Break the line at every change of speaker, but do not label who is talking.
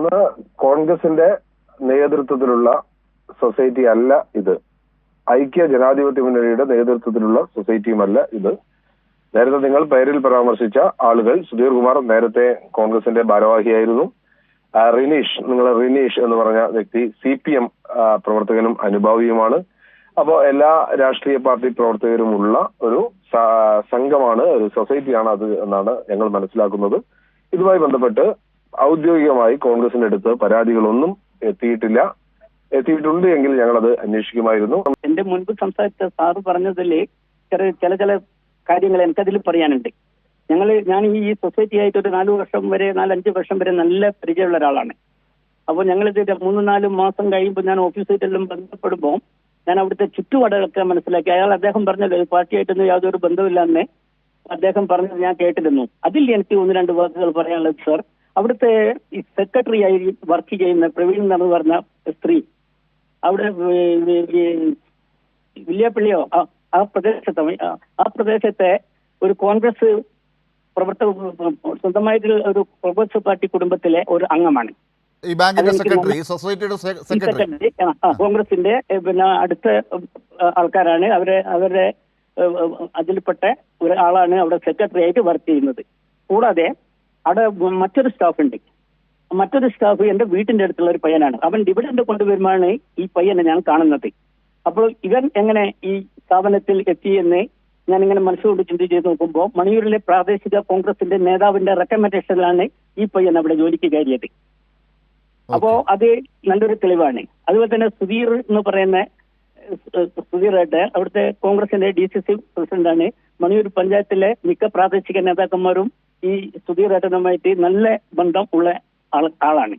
ഒന്ന്, കോൺഗ്രസിന്റെ നേതൃത്വത്തിലുള്ള സൊസൈറ്റി അല്ല ഇത്. ഐക്യ ജനാധിപത്യ മുന്നണിയുടെ നേതൃത്വത്തിലുള്ള സൊസൈറ്റിയുമല്ല ഇത്. നേരത്തെ നിങ്ങൾ പേരിൽ പരാമർശിച്ച ആളുകൾ, സുധീർ കുമാർ നേരത്തെ കോൺഗ്രസിന്റെ ഭാരവാഹിയായിരുന്നു. റിനീഷ് എന്ന് പറഞ്ഞ വ്യക്തി CPM പ്രവർത്തകനും അനുഭാവിയുമാണ്. അപ്പോ എല്ലാ രാഷ്ട്രീയ പാർട്ടി പ്രവർത്തകരുമുള്ള ഒരു സംഘമാണ്, ഒരു സൊസൈറ്റിയാണ് അത് എന്നാണ് ഞങ്ങൾ മനസ്സിലാക്കുന്നത്. ഇതുമായി ബന്ധപ്പെട്ട് ഔദ്യോഗികമായി കോൺഗ്രസിന്റെ അടുത്ത് പരാതികളൊന്നും എത്തിയിട്ടുണ്ട് എങ്കിൽ ഞങ്ങളത് അന്വേഷിക്കുമായിരുന്നു.
എന്റെ മുൻപ് സംസാരിച്ച സാറ് പറഞ്ഞതിൽ ചില കാര്യങ്ങൾ എനിക്കതിൽ പറയാനുണ്ട്. ഞാൻ ഈ സൊസൈറ്റി ആയിട്ട് ഒരു 4-5 വർഷം വരെ നല്ല പരിചയമുള്ള ഒരാളാണ്. അപ്പോൾ ഞങ്ങളിത് 3-4 മാസം കഴിയുമ്പോൾ ഞാൻ ഓഫീസായിട്ടെല്ലാം ബന്ധപ്പെടുമ്പോൾ ഞാൻ അവിടുത്തെ ചുറ്റുപാടുകളൊക്കെ മനസ്സിലാക്കി. അദ്ദേഹം പറഞ്ഞല്ലോ പാർട്ടിയായിട്ടൊന്നും യാതൊരു ബന്ധമില്ലെന്ന് അദ്ദേഹം പറഞ്ഞത് ഞാൻ കേട്ടിരുന്നു. അതിൽ എനിക്ക് 1-2 വാക്കുകൾ പറയാനുള്ളത് സാർ, അവിടുത്തെ ഈ സെക്രട്ടറി ആയി വർക്ക് ചെയ്യുന്ന പ്രവീൺ എന്ന് പറഞ്ഞ സ്ത്രീ, അവിടെ വില്യാപ്പള്ളിയോ ആ പ്രദേശത്തെ ഒരു കോൺഗ്രസ് സ്വന്തമായിട്ടുള്ള ഒരു കോൺഗ്രസ് പാർട്ടി കുടുംബത്തിലെ ഒരു അംഗമാണ്.
ഈ ബാങ്കിന്റെ സെക്രട്ടറി, സൊസൈറ്റിയുടെ സെക്രട്ടറി
കോൺഗ്രസിന്റെ അടുത്ത ആൾക്കാരാണ്. അവരുടെ അതിൽപ്പെട്ട ഒരാളാണ് അവിടെ സെക്രട്ടറി ആയിട്ട് വർക്ക് ചെയ്യുന്നത്. കൂടാതെ അവിടെ മറ്റൊരു സ്റ്റാഫ് എന്റെ വീട്ടിന്റെ അടുത്തുള്ള ഒരു പയ്യനാണ്. അവൻ ഡിവിഡന്റ് കൊണ്ടുവരുമ്പോഴാണ് ഈ പയ്യനെ ഞാൻ കാണുന്നത്. അപ്പോൾ ഇവൻ എങ്ങനെ ഈ സ്ഥാപനത്തിൽ എത്തിയെന്ന് ഞാനിങ്ങനെ മനസ്സുകൊണ്ട് ചിന്തിച്ച് നോക്കുമ്പോൾ മണിയൂരിലെ പ്രാദേശിക കോൺഗ്രസിന്റെ നേതാവിന്റെ റെക്കമെൻഡേഷനിലാണ് ഈ പയ്യൻ അവിടെ ജോലിക്ക് കയറിയത്. അപ്പോ അത് നല്ലൊരു തെളിവാണ്. അതുപോലെ തന്നെ സുധീർ എന്ന് പറയുന്ന സുധീറായിട്ട് അവിടുത്തെ കോൺഗ്രസിന്റെ DCC പ്രസിഡന്റാണ്. മണിയൂർ പഞ്ചായത്തിലെ മിക്ക പ്രാദേശിക നേതാക്കന്മാരും ഈ സുധീർ ഏട്ടനുമായിട്ട് നല്ല ബന്ധം ഉള്ള ആളാണ്.